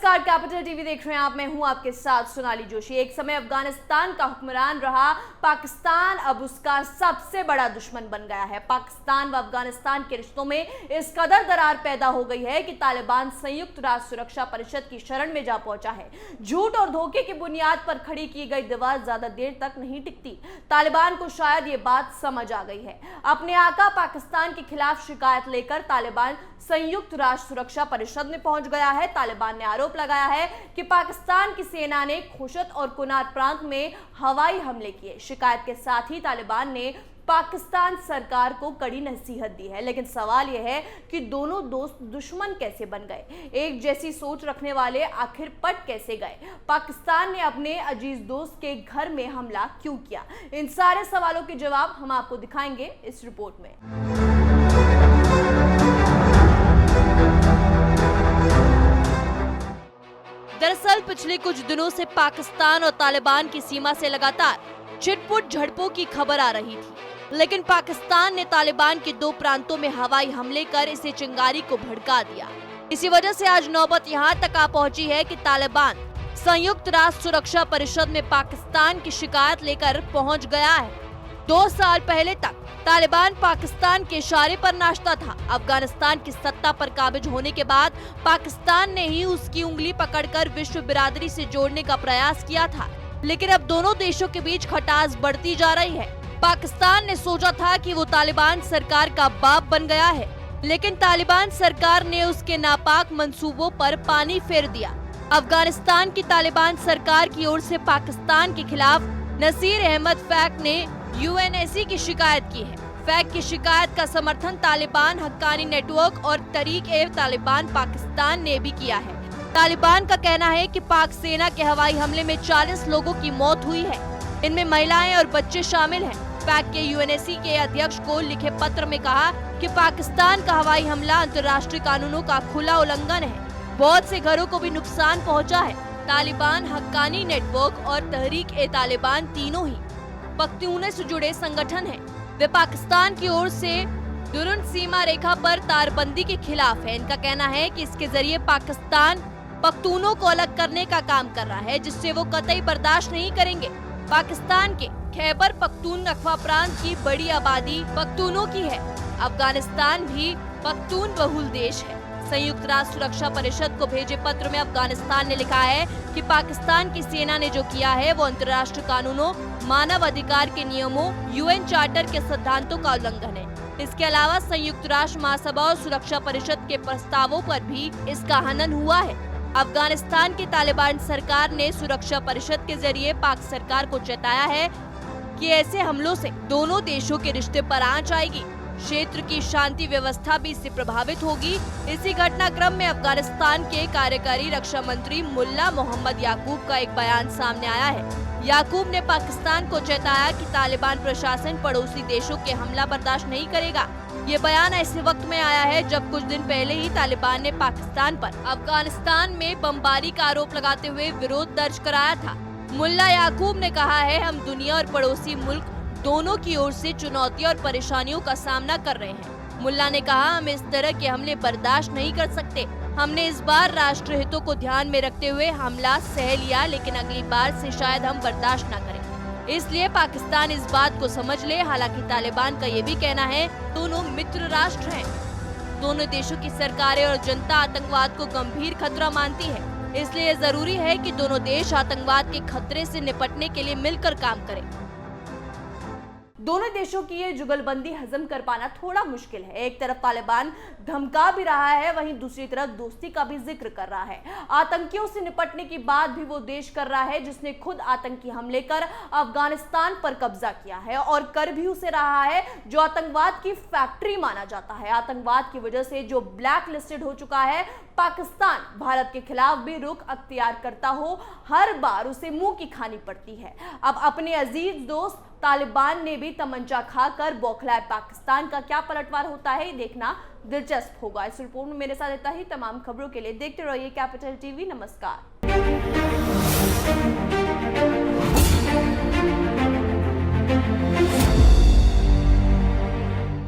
नमस्कार, capital TV देख रहे हैं आप। मैं हूं आपके साथ सोनाली जोशी। एक समय अफगानिस्तान का हुक्मरान रहा पाकिस्तान अब उसका सबसे बड़ा दुश्मन बन गया है। पाकिस्तान व अफगानिस्तान के रिश्तों में इस कदर दरार पैदा हो गई है कि तालिबान संयुक्त राष्ट्र सुरक्षा परिषद की शरण में जा पहुंचा है। झूठ और धोखे की बुनियाद पर खड़ी की गई दीवार ज्यादा देर तक नहीं टिकती। तालिबान को शायद ये बात समझ आ गई है। अपने आका पाकिस्तान के खिलाफ शिकायत लेकर तालिबान संयुक्त राष्ट्र सुरक्षा परिषद में पहुंच गया है। तालिबान ने आरोप लगाया है कि पाकिस्तान की सेना ने खुशत और कुनार प्रांत में हवाई हमले किए। शिकायत के साथ ही तालिबान ने पाकिस्तान सरकार को कड़ी नसीहत दी है। लेकिन सवाल यह है कि दोनों दोस्त दुश्मन कैसे बन गए? एक जैसी सोच रखने वाले आखिर पट कैसे गए? पाकिस्तान ने अपने अजीज दोस्त के घर में हमला क्यों किया? इन सारे सवालों के जवाब हम आपको दिखाएंगे इस रिपोर्ट में। दरअसल पिछले कुछ दिनों से पाकिस्तान और तालिबान की सीमा से लगातार छिटपुट झड़पों की खबर आ रही थी, लेकिन पाकिस्तान ने तालिबान के दो प्रांतों में हवाई हमले कर इसे चिंगारी को भड़का दिया। इसी वजह से आज नौबत यहां तक आ पहुंची है कि तालिबान संयुक्त राष्ट्र सुरक्षा परिषद में पाकिस्तान की शिकायत लेकर पहुंच गया है। 2 साल पहले तक तालिबान पाकिस्तान के इशारे पर नाचता था। अफगानिस्तान की सत्ता पर काबिज होने के बाद पाकिस्तान ने ही उसकी उंगली पकड़कर विश्व बिरादरी से जोड़ने का प्रयास किया था, लेकिन अब दोनों देशों के बीच खटास बढ़ती जा रही है। पाकिस्तान ने सोचा था कि वो तालिबान सरकार का बाप बन गया है, लेकिन तालिबान सरकार ने उसके नापाक मंसूबों पर पानी फेर दिया। अफगानिस्तान की तालिबान सरकार की ओर से पाकिस्तान के खिलाफ नसीर अहमद फैक ने यूएनएससी की शिकायत की है। फैक की शिकायत का समर्थन तालिबान हक्कानी नेटवर्क और तहरीक-ए-तालिबान पाकिस्तान ने भी किया है। तालिबान का कहना है कि पाक सेना के हवाई हमले में 40 लोगों की मौत हुई है, इनमें महिलाएं और बच्चे शामिल हैं। फैक के यूएनएससी के अध्यक्ष को लिखे पत्र में कहा कि पाकिस्तान का हवाई हमला अंतर्राष्ट्रीय कानूनों का खुला उल्लंघन है। बहुत से घरों को भी नुकसान पहुँचा है। तालिबान, हक्कानी नेटवर्क और तहरीक-ए-तालिबान तीनों ही पख्तूनों से जुड़े संगठन हैं। वे पाकिस्तान की ओर से दुरुन सीमा रेखा पर तारबंदी के खिलाफ है। इनका कहना है कि इसके जरिए पाकिस्तान पख्तूनों को अलग करने का काम कर रहा है, जिससे वो कतई बर्दाश्त नहीं करेंगे। पाकिस्तान के खैबर पख्तूनख्वा प्रांत की बड़ी आबादी पख्तूनों की है। अफगानिस्तान भी पख्तून बहुल देश है। संयुक्त राष्ट्र सुरक्षा परिषद को भेजे पत्र में अफगानिस्तान ने लिखा है कि पाकिस्तान की सेना ने जो किया है वो अंतर्राष्ट्रीय कानूनों, मानव अधिकार के नियमों, यूएन चार्टर के सिद्धांतों का उल्लंघन है। इसके अलावा संयुक्त राष्ट्र महासभा और सुरक्षा परिषद के प्रस्तावों पर भी इसका हनन हुआ है। अफगानिस्तान की तालिबान सरकार ने सुरक्षा परिषद के जरिए पाक सरकार को चेताया है कि ऐसे हमलों से दोनों देशों के रिश्ते पर आंच आएगी। क्षेत्र की शांति व्यवस्था भी इससे प्रभावित होगी। इसी घटनाक्रम में अफगानिस्तान के कार्यकारी रक्षा मंत्री मुल्ला मोहम्मद याकूब का एक बयान सामने आया है। याकूब ने पाकिस्तान को चेताया कि तालिबान प्रशासन पड़ोसी देशों के हमला बर्दाश्त नहीं करेगा। ये बयान ऐसे वक्त में आया है जब कुछ दिन पहले ही तालिबान ने पाकिस्तान पर अफगानिस्तान में बमबारी का आरोप लगाते हुए विरोध दर्ज कराया था। मुल्ला याकूब ने कहा है, हम दुनिया और पड़ोसी मुल्क दोनों की ओर से चुनौतियों और परेशानियों का सामना कर रहे हैं। मुल्ला ने कहा, हम इस तरह के हमले बर्दाश्त नहीं कर सकते। हमने इस बार राष्ट्र हितों को ध्यान में रखते हुए हमला सह लिया, लेकिन अगली बार से शायद हम बर्दाश्त न करें। इसलिए पाकिस्तान इस बात को समझ ले। हालांकि तालिबान का ये भी कहना है, दोनों मित्र राष्ट्र हैं। दोनों देशों की सरकारें और जनता आतंकवाद को गंभीर खतरा मानती है। इसलिए जरूरी है कि दोनों देश आतंकवाद के खतरे से निपटने के लिए मिलकर काम करें। दोनों देशों की ये जुगलबंदी हजम कर पाना थोड़ा मुश्किल है। एक तरफ तालिबान धमका भी रहा है, वहीं दूसरी तरफ दोस्ती का भी जिक्र कर रहा है। आतंकियों से निपटने की बात भी वो देश कर रहा है जिसने खुद आतंकी हमले कर अफगानिस्तान पर कब्जा किया है और कर भी उसे रहा है जो आतंकवाद की फैक्ट्री माना जाता है। आतंकवाद की वजह से जो ब्लैक लिस्टेड हो चुका है, पाकिस्तान भारत के खिलाफ भी रुख अख्तियार करता हो, हर बार उसे मुंह की खानी पड़ती है। अब अपने अजीज दोस्त तालिबान ने भी तमंचा खाकर बौखलाए पाकिस्तान का क्या पलटवार होता है, देखना दिलचस्प होगा। इस रिपोर्ट में मेरे साथ रहता ही तमाम खबरों के लिए देखते रहिए कैपिटल टीवी। नमस्कार।